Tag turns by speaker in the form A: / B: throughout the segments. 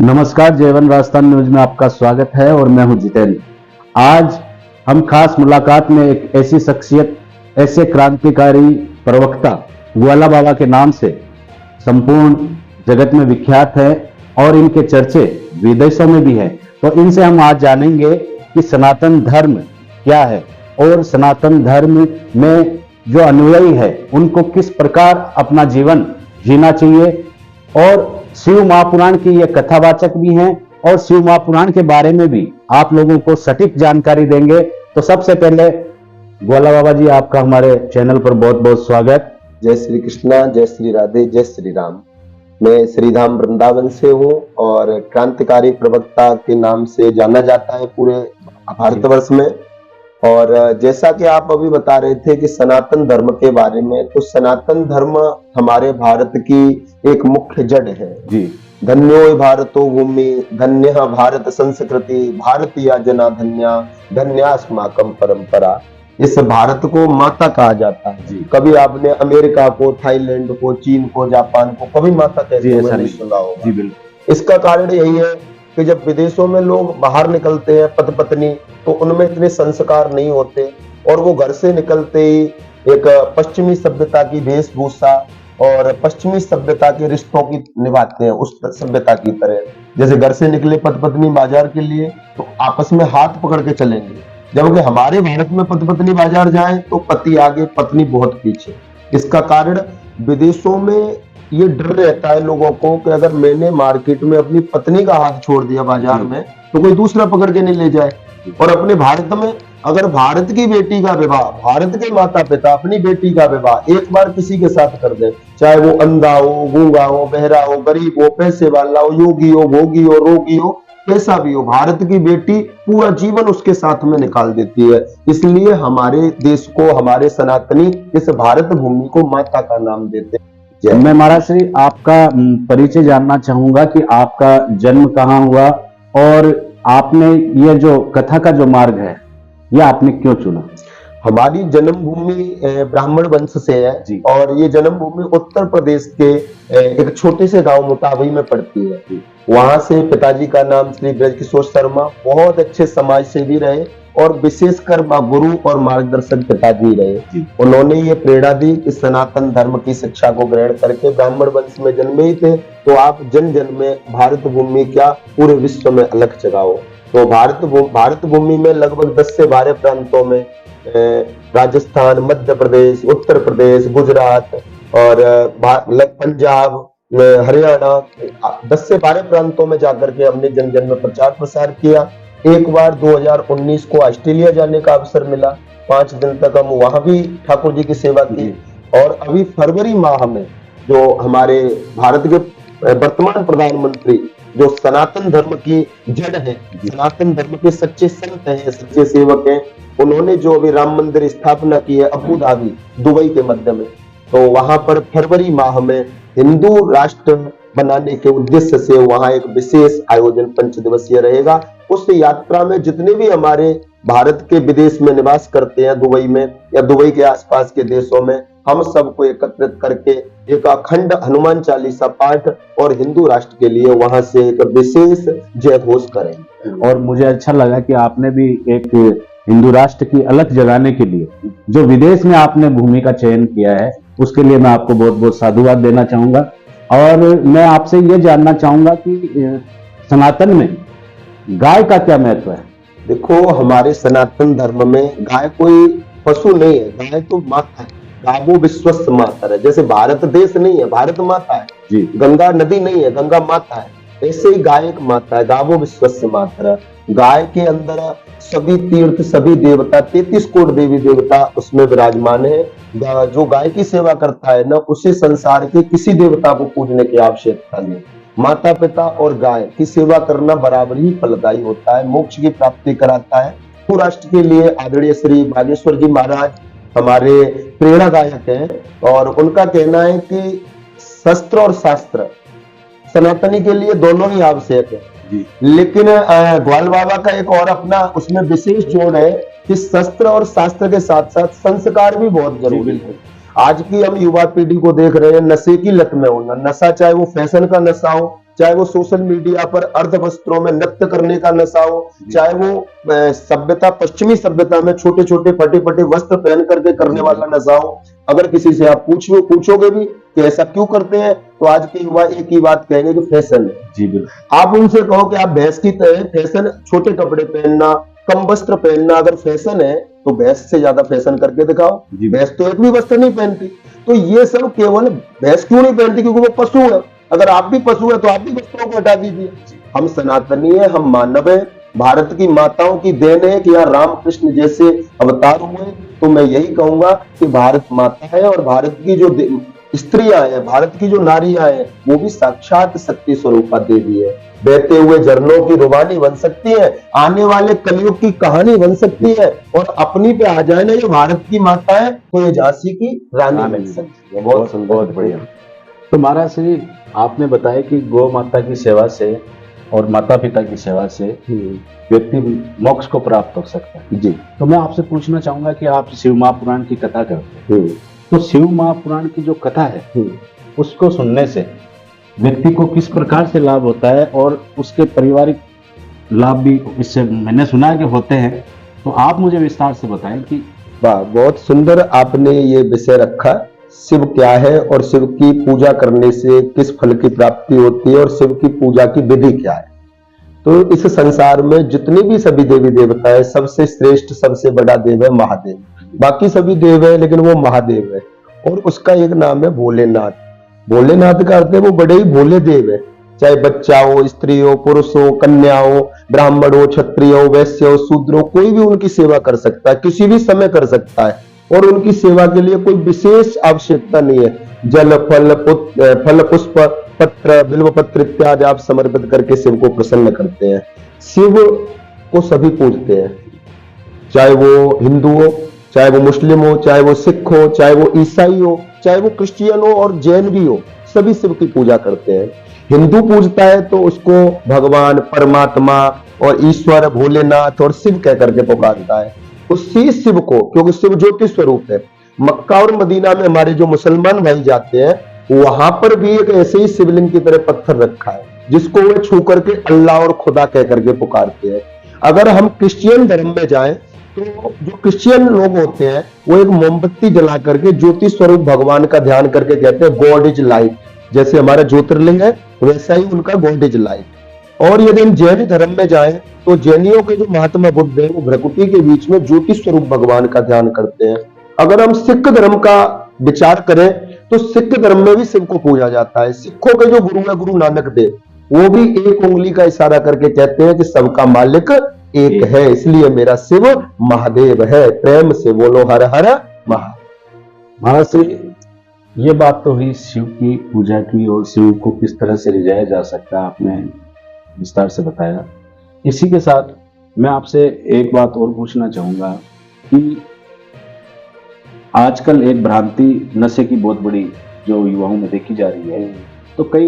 A: नमस्कार, जयवन राजस्थान न्यूज में आपका स्वागत है और मैं हूं जितेंद्र। आज हम खास मुलाकात में एक ऐसी शख्सियत, ऐसे क्रांतिकारी प्रवक्ता ग्वाला बाबा के नाम से संपूर्ण जगत में विख्यात है और इनके चर्चे विदेशों में भी हैं। तो इनसे हम आज जानेंगे कि सनातन धर्म क्या है और सनातन धर्म में जो अनुयायी है उनको किस प्रकार अपना जीवन जीना चाहिए। और शिव महापुराण की ये कथावाचक भी हैं और शिव महापुराण के बारे में भी आप लोगों को सटीक जानकारी देंगे। तो सबसे पहले ग्वाला बाबा जी, आपका हमारे चैनल पर बहुत बहुत स्वागत।
B: जय श्री कृष्णा, जय श्री राधे, जय श्री राम। मैं श्रीधाम वृंदावन से हूँ और क्रांतिकारी प्रवक्ता के नाम से जाना जाता है पूरे भारतवर्ष में। और जैसा कि आप अभी बता रहे थे कि सनातन धर्म के बारे में, तो सनातन धर्म हमारे भारत की एक मुख्य जड़ है
A: जी।
B: धन्यो भारतो भूमि, धन्य भारत संस्कृति, भारतीय जना धन्या, धन्यास्माकम परंपरा। इस भारत को माता कहा जाता है जी। कभी आपने अमेरिका को, थाईलैंड को, चीन को, जापान को कभी माता कहते हुए नहीं सुना होगा जी। बिल्कुल। इसका कारण यही है कि जब विदेशों में लोग बाहर निकलते हैं पति पत्नी, तो उनमें इतने संस्कार नहीं होते और वो घर से निकलते ही एक पश्चिमी सभ्यता की वेशभूषा और पश्चिमी सभ्यता के रिश्तों की निभाते हैं, उस सभ्यता की तरह। जैसे घर से निकले पति पत्नी बाजार के लिए तो आपस में हाथ पकड़ के चलेंगे, जबकि हमारे भारत में पति पत्नी बाजार जाए तो पति आगे पत्नी बहुत पीछे। इसका कारण विदेशों में ये डर रहता है लोगों को कि अगर मैंने मार्केट में अपनी पत्नी का हाथ छोड़ दिया बाजार में तो कोई दूसरा पकड़ के नहीं ले जाए। और अपने भारत में अगर भारत की बेटी का विवाह, भारत के माता पिता अपनी बेटी का विवाह एक बार किसी के साथ कर दे, चाहे वो अंधा हो, गूंगा हो, बहरा हो, गरीब हो, पैसे वाला हो, योगी हो, भोगी हो, रोगी हो, कैसा भी हो, भारत की बेटी पूरा जीवन उसके साथ में निकाल देती है। इसलिए हमारे देश को, हमारे सनातनी इस भारत भूमि को माता का नाम देते हैं।
A: मैं महाराज श्री आपका परिचय जानना चाहूंगा कि आपका जन्म कहाँ हुआ और आपने ये जो कथा का जो मार्ग है ये आपने क्यों चुना?
B: हमारी जन्मभूमि ब्राह्मण वंश से है जी। और ये जन्मभूमि उत्तर प्रदेश के एक छोटे से गांव मुताबई में पड़ती है। वहां से पिताजी का नाम श्री ब्रजकिशोर शर्मा बहुत अच्छे समाज सेवी रहे और विशेषकर गुरु और मार्गदर्शक पिताजी रहे। उन्होंने ये प्रेरणा दी कि सनातन धर्म की शिक्षा को ग्रहण करके ब्राह्मण वंश में जन्मे ही थे तो आप जन जन में भारत भूमि क्या पूरे विश्व में अलग जगाओ। तो भारत भूमि में लगभग 10 से 12 प्रांतों में राजस्थान, मध्य प्रदेश, उत्तर प्रदेश, गुजरात और पंजाब, हरियाणा, 10 से 12 प्रांतों में जाकर के हमने जन जन में प्रचार प्रसार किया। एक बार 2019 को ऑस्ट्रेलिया जाने का अवसर मिला, 5 दिन तक हम वहां भी ठाकुर जी की सेवा की। और अभी फरवरी माह में जो हमारे भारत के वर्तमान प्रधानमंत्री जो सनातन धर्म की जड़ है, सनातन धर्म के सच्चे संत हैं, सच्चे सेवक हैं, उन्होंने जो अभी राम मंदिर स्थापना की है अबू धाबी, दुबई के मध्य में, तो वहां पर फरवरी माह में हिंदू राष्ट्र बनाने के उद्देश्य से वहां एक विशेष आयोजन 5 दिवसीय रहेगा। उस यात्रा में जितने भी हमारे भारत के विदेश में निवास करते हैं, दुबई में या दुबई के आसपास के देशों में, हम सबको एकत्रित करके एक अखंड हनुमान चालीसा पाठ और हिंदू राष्ट्र के लिए वहां से एक विशेष जय घोष करेंगे।
A: और मुझे अच्छा लगा कि आपने भी एक हिंदू राष्ट्र की अलख जगाने के लिए जो विदेश में आपने भूमि का चयन किया है उसके लिए मैं आपको बहुत बहुत साधुवाद देना चाहूंगा। और मैं आपसे ये जानना चाहूंगा कि सनातन में गाय का क्या महत्व है?
B: देखो, हमारे सनातन धर्म में गाय कोई पशु नहीं है, गाय तो माता है। गावो विश्वस्त माता है। जैसे भारत देश नहीं है, भारत माता है जी। गंगा नदी नहीं है, गंगा माता है। ऐसे ही गाय एक माता है, गावो विश्वस्त माता। गाय के अंदर सभी तीर्थ, सभी देवता, 33 करोड़ देवी देवता उसमें विराजमान है। जो गाय की सेवा करता है ना, उसे संसार के किसी देवता को पूजने की आवश्यकता नहीं। माता पिता और गाय की सेवा करना बराबर ही फलदायी होता है, मोक्ष की प्राप्ति कराता है। राष्ट्र के लिए आदरणीय श्री बागेश्वर जी महाराज हमारे प्रेरणादायक हैं और उनका कहना है कि शस्त्र और शास्त्र सनातनी के लिए दोनों ही आवश्यक है जी। लेकिन ग्वाल बाबा का एक और अपना उसमें विशेष जोड़ है कि शस्त्र और शास्त्र के साथ साथ संस्कार भी बहुत जरूरी है। आज की हम युवा पीढ़ी को देख रहे हैं, नशे की लत में होना। नशा चाहे वो फैशन का नशा हो, चाहे वो सोशल मीडिया पर अर्ध वस्त्रों में नृत्य करने का नशा हो, चाहे वो सभ्यता, पश्चिमी सभ्यता में छोटे छोटे फटे फटे वस्त्र पहन करके करने वाला नशा हो। अगर किसी से आप पूछोगे भी कि ऐसा क्यों करते हैं, तो आज के युवा एक ही बात कहेंगे कि फैशन है।
A: जी बिल्कुल।
B: आप उनसे कहो कि आप भैंस की तरह फैशन, छोटे कपड़े पहनना, कम वस्त्र पहनना अगर फैशन है, तो भैंस से ज्यादा फैशन करके दिखाओ। भैंस तो एक भी वस्त्र नहीं पहनती। तो ये सब केवल, भैंस क्यों नहीं पहनती? क्योंकि वो पशु है। अगर आप भी पशु है तो आप भी वस्त्रों को हटा दीजिए। हम सनातनी है, हम मानव है, भारत की माताओं की देन है कि यहाँ रामकृष्ण जैसे अवतार हुए। तो मैं यही कहूंगा कि भारत माता है, और भारत की जो स्त्रियां हैं, भारत की जो नारियां हैं, वो भी साक्षात शक्ति स्वरूपा देवी है। बहते हुए झरनों की रुबानी बन सकती है, आने वाले कलयुग की कहानी बन सकती है, और अपनी पे आ जाए ना ये भारत की माता है, तो ये झांसी की रानी बन सकती है। बहुत सुंदर,
A: बहुत बढ़िया। तो महाराज श्री, आपने बताया कि गौ माता की सेवा से और माता पिता की सेवा से व्यक्ति मोक्ष को प्राप्त हो सकता है।
B: जी।
A: तो मैं आपसे पूछना चाहूंगा कि आप शिव महापुराण की कथा करते हैं, तो शिव महापुराण की जो कथा है उसको सुनने से व्यक्ति को किस प्रकार से लाभ होता है, और उसके पारिवारिक लाभ भी इससे मैंने सुना है कि होते हैं। तो आप मुझे विस्तार से बताएं कि।
B: वाह, बहुत सुंदर आपने ये विषय रखा। शिव क्या है और शिव की पूजा करने से किस फल की प्राप्ति होती है, और शिव की पूजा की विधि क्या है। तो इस संसार में जितने भी सभी देवी देवता है, सबसे श्रेष्ठ, सबसे बड़ा देव है महादेव। बाकी सभी देव है, लेकिन वो महादेव है, और उसका एक नाम है भोलेनाथ। भोलेनाथ का अर्थ है वो बड़े ही भोले देव है। चाहे बच्चा हो, स्त्री हो, पुरुष हो, कन्या हो, ब्राह्मण हो, क्षत्रिय हो, वैश्य हो, शूद्र हो, कोई भी उनकी सेवा कर सकता है, किसी भी समय कर सकता है, और उनकी सेवा के लिए कोई विशेष आवश्यकता नहीं है। जल, फल पुष्प पत्र, बिल्व पत्र इत्यादि आप समर्पित करके शिव को प्रसन्न करते हैं। शिव को सभी पूजते हैं, चाहे वो हिंदू हो, चाहे वो मुस्लिम हो, चाहे वो सिख हो, चाहे वो ईसाई हो, चाहे वो क्रिश्चियन हो और जैन भी हो, सभी शिव की पूजा करते हैं। हिंदू पूजता है तो उसको भगवान, परमात्मा और ईश्वर, भोलेनाथ और शिव कह करके पुकारता है। उसी शिव को, क्योंकि शिव ज्योति स्वरूप है, मक्का और मदीना में हमारे जो मुसलमान भाई जाते हैं, वहां पर भी एक ऐसे ही शिवलिंग की तरह पत्थर रखा है, जिसको वे छू करके अल्लाह और खुदा कह करके पुकारते हैं। अगर हम क्रिश्चियन धर्म में जाएं, तो जो क्रिश्चियन लोग होते हैं, वो एक मोमबत्ती जला करके ज्योति स्वरूप भगवान का ध्यान करके कहते हैं गॉड इज लाइट। जैसे हमारा ज्योतिर्लिंग है, वैसा ही उनका गॉड इज लाइट। और यदि हम जैन धर्म में जाएं, तो जैनियों के जो महात्मा बुद्ध है, वो भ्रकुटी के बीच में ज्योति स्वरूप भगवान का ध्यान करते हैं। अगर हम सिख धर्म का विचार करें, तो सिख धर्म में भी शिव को पूजा जाता है। सिखों के जो गुरु है, गुरु नानक देव, वो भी एक उंगली का इशारा करके कहते हैं कि सबका मालिक एक है, इसलिए मेरा शिव महादेव है। प्रेम से बोलो हर हर महादेव।
A: महाराज श्री, ये बात तो हुई शिव की पूजा की और शिव को किस तरह से रिझाया जा सकता है, आपने विस्तार से बताया। इसी के साथ मैं आपसे एक बात और पूछना चाहूंगा कि आजकल एक भ्रांति नशे की बहुत बड़ी जो युवाओं में देखी जा रही है। तो कई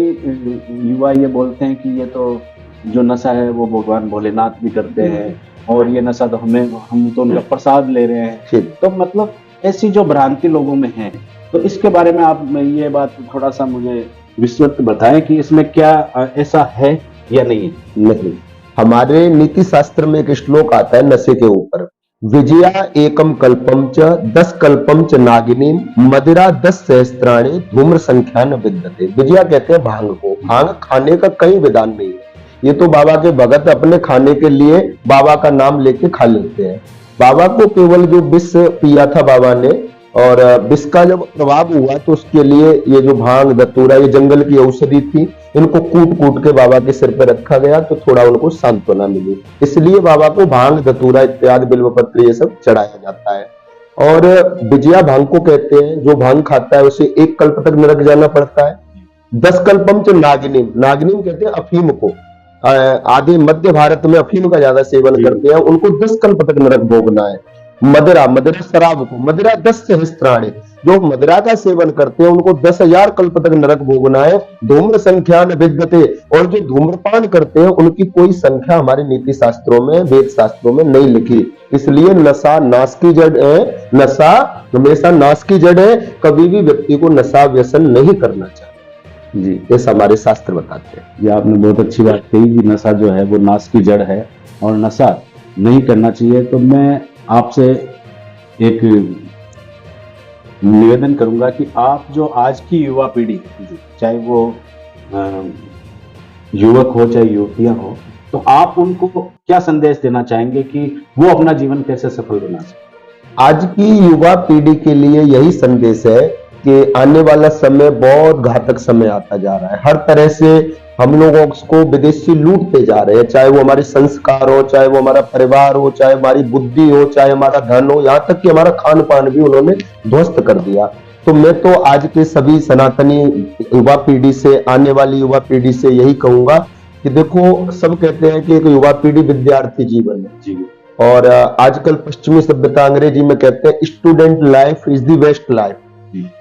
A: युवा ये बोलते हैं कि ये तो जो नशा है वो भगवान भोलेनाथ भी करते हैं, और ये नशा तो हम तो उनका प्रसाद ले रहे हैं। तो मतलब ऐसी जो भ्रांति लोगों में है, तो इसके बारे में आप ये बात थोड़ा सा मुझे विस्तृत बताएं कि इसमें क्या ऐसा है या नहीं।
B: नहीं, हमारे नीति शास्त्र में एक श्लोक आता है नशे के ऊपर, विजया एकम कल्पम च 10 कल्पम च नागिनी मदिरा 10 सहस्त्राणी धूम्र संख्या न विद्यते। विजया कहते हैं भांग को। भांग खाने का कहीं विधान नहीं है, ये तो बाबा के भगत अपने खाने के लिए बाबा का नाम लेके खा लेते हैं। बाबा को केवल जो विष पिया था बाबा ने, और विष का जब प्रभाव हुआ, तो उसके लिए ये जो भांग, धतूरा, ये जंगल की औषधि थी, इनको कूट कूट के बाबा के सिर पर रखा गया, तो थोड़ा उनको सांत्वना मिली। इसलिए बाबा को भांग, धतूरा इत्यादि, बिल्वपत्र ये सब चढ़ाया जाता है। और विजया भांग को कहते हैं, जो भांग खाता है उसे 1 कल्प तक नरक जाना पड़ता है। 10 कल्पम च नागिनीम, नागिनीम कहते हैं अफीम को। आदि मध्य भारत में अफीम का ज्यादा सेवन करते हैं, उनको 10 कल्प तक नरक भोगना है। मदिरा, मदिरा शराब को, मदिरा 10 सहस्त्राणी, जो मदिरा का सेवन करते हैं उनको 10,000 कल्प तक नरक भोगना है। धूम्र संख्या न विद्यते, और जो धूम्रपान करते हैं उनकी कोई संख्या हमारे नीति शास्त्रों में, वेद शास्त्रों में नहीं लिखी। इसलिए नशा नाश की जड़ है, नशा हमेशा नाश की जड़ है, कभी भी व्यक्ति को नशा व्यसन नहीं करना चाहिए जी, ऐसा हमारे शास्त्र बताते हैं।
A: ये आपने बहुत अच्छी बात कही कि नशा जो है वो नाश की जड़ है और नशा नहीं करना चाहिए। तो मैं आपसे एक निवेदन करूंगा कि आप जो आज की युवा पीढ़ी, चाहे वो युवक हो चाहे युवतियां हो, तो आप उनको क्या संदेश देना चाहेंगे कि वो अपना जीवन कैसे सफल बना सके?
B: आज की युवा पीढ़ी के लिए यही संदेश है कि आने वाला समय बहुत घातक समय आता जा रहा है। हर तरह से हम लोगों को विदेशी लूटते जा रहे हैं, चाहे वो हमारे संस्कार हो, चाहे वो हमारा परिवार हो, चाहे हमारी बुद्धि हो, चाहे हमारा धन हो, यहाँ तक कि हमारा खान पान भी उन्होंने ध्वस्त कर दिया। तो मैं तो आज के सभी सनातनी युवा पीढ़ी से, आने वाली युवा पीढ़ी से यही कहूंगा कि देखो, सब कहते हैं कि एक युवा पीढ़ी विद्यार्थी जीवन है जी, और आजकल पश्चिमी सभ्यता अंग्रेजी में कहते हैं student life is the best life,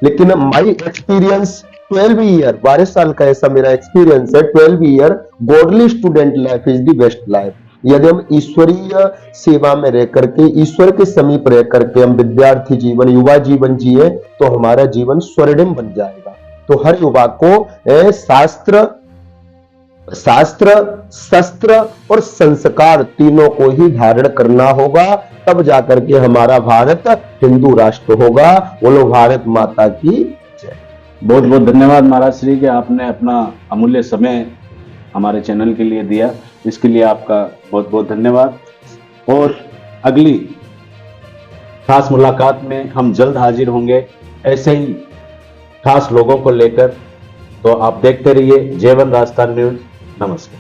B: लेकिन माई एक्सपीरियंस 12 ईयर, 12 साल का ऐसा मेरा एक्सपीरियंस है, 12 year godly student life is the best life. यदि हम ईश्वरीय सेवा में रह करके, ईश्वर के समीप रह करके हम विद्यार्थी जीवन, युवा जीवन जिए तो हमारा जीवन स्वर्णिम बन जाएगा। तो हर युवा को शास्त्र, शस्त्र और संस्कार तीनों को ही धारण करना होगा, तब जाकर के हमारा भारत हिंदू राष्ट्र होगा। बोलो भारत माता की जय।
A: बहुत बहुत धन्यवाद महाराज श्री कि आपने अपना अमूल्य समय हमारे चैनल के लिए दिया, इसके लिए आपका बहुत बहुत धन्यवाद। और अगली खास मुलाकात में हम जल्द हाजिर होंगे ऐसे ही खास लोगों को लेकर। तो आप देखते रहिए J1 राजस्थान न्यूज। नमस्कार।